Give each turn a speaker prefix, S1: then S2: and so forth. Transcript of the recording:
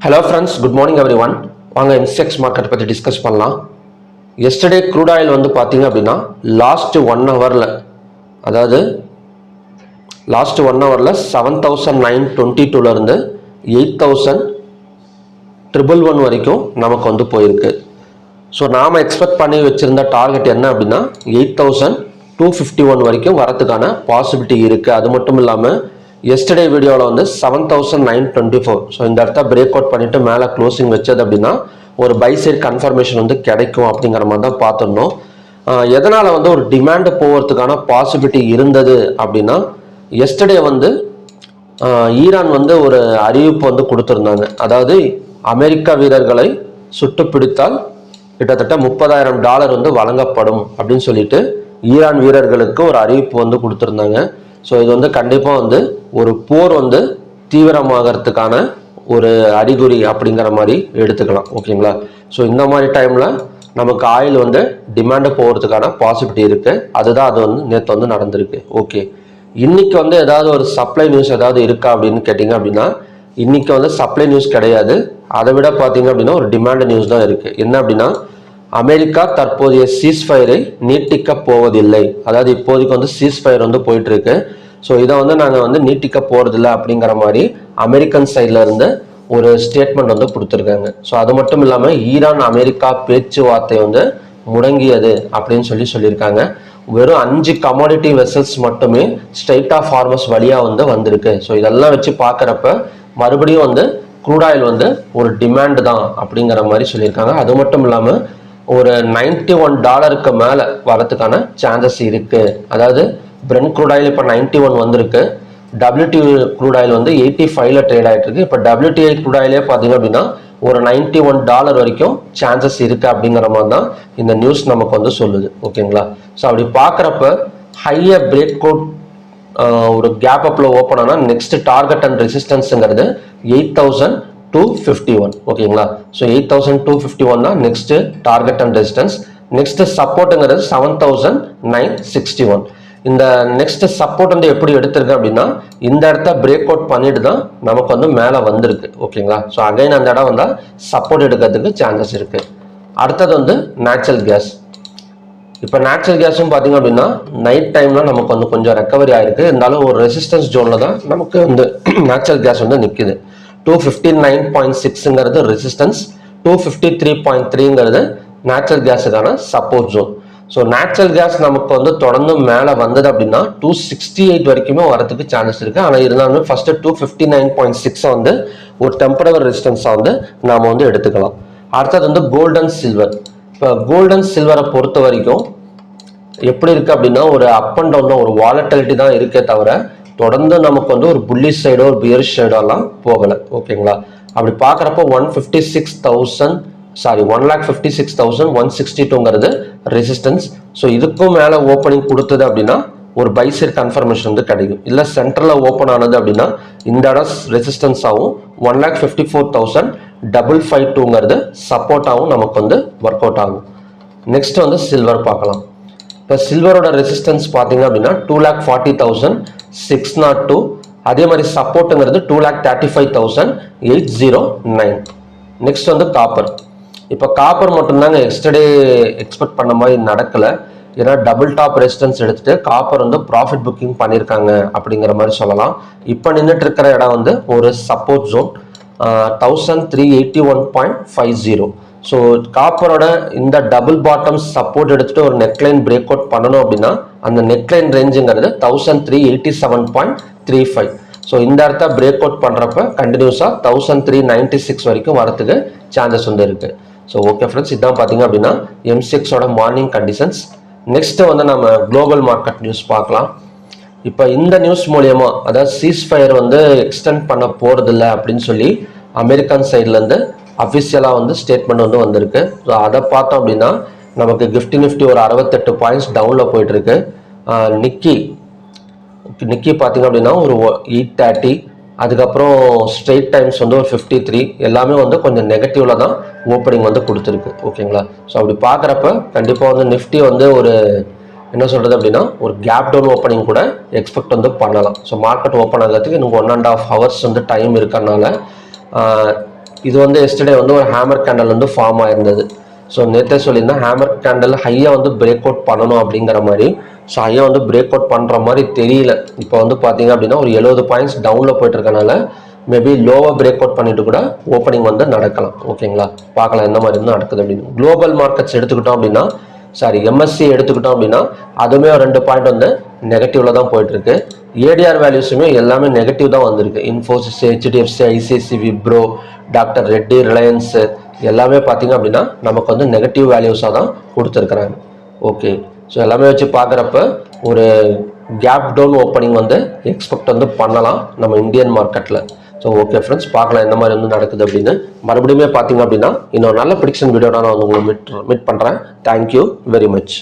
S1: Hello friends, good morning everyone. வாங்க MCX market பத்தி discuss பண்ணலாம். Yesterday crude oil வந்து பாத்தீங்க அப்படின்னா லாஸ்ட் 1 ஹவர்ல அதாவது லாஸ்ட் 1 ஹவர்ல 7922 ல இருந்து 8111 வரைக்கும் நமக்கு வந்து போயிருக்கு. ஸோ நாம எக்ஸ்பெக்ட் பண்ணி வச்சிருந்த டார்கெட் என்ன அப்படின்னா 8251 வரைக்கும் வரதுக்கான பாசிபிலிட்டி இருக்கு. அது மட்டும் இல்லாமல் எஸ்டர்டே வீடியோவில் வந்து 7924. ஸோ இந்த இடத்த பிரேக் அவுட் பண்ணிட்டு மேலே க்ளோசிங் வச்சது அப்படின்னா ஒரு பை சைட் கன்ஃபர்மேஷன் வந்து கிடைக்கும் அப்படிங்கிற மாதிரி தான் பார்த்துருந்தோம். எதனால் வந்து ஒரு டிமாண்டு போகிறதுக்கான பாசிபிலிட்டி இருந்தது அப்படின்னா எஸ்டர்டே வந்து ஈரான் வந்து ஒரு அறிவிப்பு வந்து கொடுத்துருந்தாங்க. அதாவது அமெரிக்கா வீரர்களை சுட்டு பிடித்தால் கிட்டத்தட்ட $30,000 வந்து வழங்கப்படும் அப்படின்னு சொல்லிட்டு ஈரான் வீரர்களுக்கு ஒரு அறிவிப்பு வந்து கொடுத்துருந்தாங்க. ஸோ இது வந்து கண்டிப்பாக வந்து ஒரு போர் வந்து தீவிரமாகறதுக்கான ஒரு அறிகுறி அப்படிங்கிற மாதிரி எடுத்துக்கலாம். ஓகேங்களா? ஸோ இந்த மாதிரி டைமில் நமக்கு ஆயில் வந்து டிமாண்டு போகிறதுக்கான பாசிபிலிட்டி இருக்குது. அதுதான் அது வந்து நேற்று வந்து நடந்திருக்கு. ஓகே, இன்னைக்கு வந்து ஏதாவது ஒரு சப்ளை நியூஸ் ஏதாவது இருக்கா அப்படின்னு கேட்டிங்க அப்படின்னா இன்னைக்கு வந்து சப்ளை நியூஸ் கிடையாது. அதை விட பார்த்தீங்க அப்படின்னா ஒரு டிமாண்ட் நியூஸ் தான் இருக்குது. என்ன அப்படின்னா அமெரிக்கா தற்போதைய சீஸ்ஃபயரை நீட்டிக்க போவதில்லை. அதாவது இப்போதைக்கு வந்து சீஸ்ஃபயர் வந்து போயிட்டு இருக்கு. ஸோ இதை வந்து நாங்கள் வந்து நீட்டிக்க போறதில்லை அப்படிங்கிற மாதிரி அமெரிக்கன் சைட்ல இருந்து ஒரு ஸ்டேட்மெண்ட் வந்து கொடுத்துருக்காங்க. ஸோ அது மட்டும் இல்லாமல் ஈரான் அமெரிக்கா பேச்சுவார்த்தை வந்து முடங்கியது அப்படின்னு சொல்லியிருக்காங்க. வெறும் 5 கமாடிட்டி வெசல்ஸ் மட்டுமே ஸ்ட்ரைட் ஆஃப் ஹார்மஸ் வழியாக வந்து வந்திருக்கு. ஸோ இதெல்லாம் வச்சு பார்க்குறப்ப மறுபடியும் வந்து க்ரூட் ஆயில் வந்து ஒரு டிமாண்ட் தான் அப்படிங்கிற மாதிரி சொல்லியிருக்காங்க. அது மட்டும் இல்லாமல் ஒரு $91 மேலே வரதுக்கான சான்சஸ் இருக்கு. அதாவது பிரெண்ட் க்ரூட் ஆயில் இப்போ 91 வந்திருக்கு. WTI க்ரூட் ஆயில் வந்து 85ல ட்ரேட் ஆகிட்டு இருக்கு. இப்போ WTI க்ரூட் ஆயிலே பார்த்தீங்க அப்படின்னா ஒரு $91 வரைக்கும் சான்சஸ் இருக்கு அப்படிங்கிற மாதிரி தான் இந்த நியூஸ் நமக்கு வந்து சொல்லுது. ஓகேங்களா? ஸோ அப்படி பார்க்குறப்ப ஹையர் பிரேக் அவுட் ஒரு கேப் அப்ல ஓப்பன் ஆனால் நெக்ஸ்ட் டார்கெட் அண்ட் ரெசிஸ்டன்ஸுங்கிறது 8251. ஓகேங்களா? ஸோ 8251 தான் next target and resistance. Next சப்போர்ட்டுங்கிறது 7961. இந்த நெக்ஸ்ட் சப்போர்ட் வந்து எப்படி எடுத்திருக்கு அப்படின்னா இந்த இடத்த பிரேக் அவுட் பண்ணிட்டு தான் நமக்கு வந்து மேலே வந்திருக்கு. ஓகேங்களா? ஸோ அகைன் அந்த இடம் வந்தால் சப்போர்ட் எடுக்கிறதுக்கு சான்சஸ் இருக்கு. அடுத்தது வந்து நேச்சுரல் கேஸ். இப்போ நேச்சுரல் கேஸும் பார்த்தீங்க அப்படின்னா நைட் டைம்ல நமக்கு வந்து கொஞ்சம் ரெக்கவரி ஆயிருக்கு. இருந்தாலும் ஒரு ரெசிஸ்டன்ஸ் ஜோன்ல தான் நமக்கு வந்து நேச்சுரல் கேஸ் வந்து நிற்குது. 259.6ங்கிறது ரெசிஸ்டன்ஸ், 253.3ங்கிறது நேச்சுரல் கேஸுக்கான support zone. So natural gas நமக்கு வந்து தொடர்ந்து மேலே வந்தது அப்படின்னா 268 வரைக்குமே வரதுக்கு சான்சஸ் இருக்கு. ஆனால் இருந்தாலுமே ஃபர்ஸ்ட் 259.6 வந்து ஒரு டெம்பரரி ரெசிஸ்டன்ஸாக வந்து நாம வந்து எடுத்துக்கலாம். அடுத்தது வந்து கோல்ட் அண்ட் சில்வர். இப்போ கோல்ட் அண்ட் சில்வரை பொறுத்த வரைக்கும் எப்படி இருக்கு அப்படின்னா ஒரு அப் அண்ட் டவுன் தான், ஒரு வாலட்டிலிட்டி தான் இருக்கே தவிர தொடர்ந்து நமக்கு வந்து ஒரு புல்லிஷ் சைடோ ஒரு பியரிஷ் சைடோ எல்லாம் போகலை. ஓகேங்களா? அப்படி பார்க்குறப்ப 1,56,162ங்கிறது ரெசிஸ்டன்ஸ். ஸோ இதுக்கும் மேலே ஓப்பனிங் கொடுத்தது அப்படின்னா ஒரு பை சைட் கன்ஃபர்மேஷன் வந்து கிடைக்கும். இல்லை சென்ட்ரலில் ஓப்பன் ஆனது அப்படின்னா இந்த இடம் ரெசிஸ்டன்ஸ் ஆகும். 1,54,552ங்கிறது சப்போர்ட்டாகவும் நமக்கு வந்து ஒர்க் அவுட் ஆகும். நெக்ஸ்ட் வந்து சில்வர் பார்க்கலாம். இப்போ சில்வரோட ரெசிஸ்டன்ஸ் பார்த்தீங்க அப்படின்னா 2,40,602. அதே மாதிரி சப்போர்ட்டுங்கிறது 2,35,809. நெக்ஸ்ட் வந்து காப்பர். இப்போ காப்பர் மட்டும்தாங்க எஸ்டர்டே எக்ஸ்பெக்ட் பண்ண மாதிரி நடக்கலை. ஏன்னா டபுள் டாப் ரெசிஸ்டன்ஸ் எடுத்துட்டு காப்பர் வந்து ப்ராஃபிட் புக்கிங் பண்ணியிருக்காங்க அப்படிங்கிற மாதிரி சொல்லலாம். இப்போ நின்றுட்டு இருக்கிற இடம் வந்து ஒரு சப்போர்ட் ஜோன் 1381.50. ஸோ காப்பரோட இந்த டபுள் பாட்டம் சப்போர்ட் எடுத்துட்டு ஒரு நெக்லைன் பிரேக் அவுட் பண்ணணும் அப்படின்னா அந்த நெக்லைன் ரேஞ்சுங்கிறது 1387.35. ஸோ இந்த இடத்த பிரேக் அவுட் பண்ணுறப்ப கண்டினியூஸாக 1396 வரைக்கும் வரதுக்கு சான்சஸ் வந்து இருக்கு. ஸோ ஓகே ஃப்ரெண்ட்ஸ், இதான் பார்த்தீங்க அப்படின்னா MCXோட மார்னிங் கண்டிஷன்ஸ். நெக்ஸ்ட் வந்து நம்ம குளோபல் மார்க்கெட் நியூஸ் பார்க்கலாம். இப்போ இந்த நியூஸ் மூலியமா அதாவது சீஸ்ஃபயர் வந்து எக்ஸ்டெண்ட் பண்ண போறதில்லை அப்படின்னு சொல்லி அமெரிக்கன் சைட்லேருந்து அஃபிஷியலாக வந்து ஸ்டேட்மெண்ட் வந்து வந்திருக்கு. ஸோ அதை பார்த்தோம் அப்படின்னா நமக்கு நிஃப்டி ஒரு 68 பாயிண்ட்ஸ் டவுனில் போயிட்டு இருக்கு. நிக்கி பார்த்தீங்க அப்படின்னா ஒரு 830. அதுக்கப்புறம் ஸ்ட்ரெயிட் டைம்ஸ் வந்து ஒரு 53. எல்லாமே வந்து கொஞ்சம் நெகட்டிவ்ல தான் ஓப்பனிங் வந்து கொடுத்துருக்கு. ஓகேங்களா? ஸோ அப்படி பார்க்குறப்ப கண்டிப்பாக வந்து நிஃப்டி வந்து ஒரு என்ன சொல்றது அப்படின்னா ஒரு கேப் டவுன் ஓப்பனிங் கூட எக்ஸ்பெக்ட் வந்து பண்ணலாம். ஸோ மார்க்கெட் ஓப்பன் ஆகிறதுக்கு இன்னும் 1.5 hours வந்து டைம் இருக்கறனால இது வந்து எஸ்டர்டே வந்து ஒரு ஹேமர் கேண்டல் வந்து ஃபார்ம் ஆயிருந்தது. ஸோ நேற்றே சொல்லியிருந்தேன் ஹேமர் கேண்டல் ஹையாக வந்து பிரேக் அவுட் பண்ணணும் அப்படிங்கிற மாதிரி. ஸோ ஹையாக வந்து பிரேக் அவுட் பண்ணுற மாதிரி தெரியல. இப்போ வந்து பார்த்தீங்க அப்படின்னா ஒரு 70 பாயிண்ட்ஸ் டவுனில் போயிட்டு இருக்கனால மேபி லோவாக பிரேக் அவுட் பண்ணிட்டு கூட ஓப்பனிங் வந்து நடக்கலாம். ஓகேங்களா, பார்க்கலாம் எந்த மாதிரி வந்து நடக்குது அப்படின்னு. குளோபல் மார்க்கெட்ஸ் எடுத்துக்கிட்டோம் அப்படின்னா எம்எஸ்சி எடுத்துக்கிட்டோம் அப்படின்னா அதுவுமே ஒரு 2 பாயிண்ட் வந்து நெகட்டிவ்ல தான் போயிட்டு இருக்கு. ஏடிஆர் வேல்யூஸுமே எல்லாமே நெகட்டிவ் தான் வந்திருக்கு. Infosys, HDFC, ICICI, Wipro, doctor Reddy, Reliance எல்லாமே பார்த்தீங்க அப்படின்னா நமக்கு வந்து நெகட்டிவ் வேல்யூஸாக தான் கொடுத்துருக்குறாங்க. ஓகே, ஸோ எல்லாமே வச்சு பார்க்குறப்ப ஒரு கேப் டவுன் ஓப்பனிங் வந்து எக்ஸ்பெக்ட் வந்து பண்ணலாம் நம்ம இந்தியன் மார்க்கெட்டில். ஸோ ஓகே ஃப்ரெண்ட்ஸ், பார்க்கலாம் எந்த மாதிரி வந்து நடக்குது அப்படின்னு. மறுபடியுமே பார்த்தீங்க அப்படின்னா இன்னொரு நல்ல ப்ரிடிக்ஷன் வீடியோட நான் வந்து உங்களை மீட் பண்ணுறேன். Thank you very much.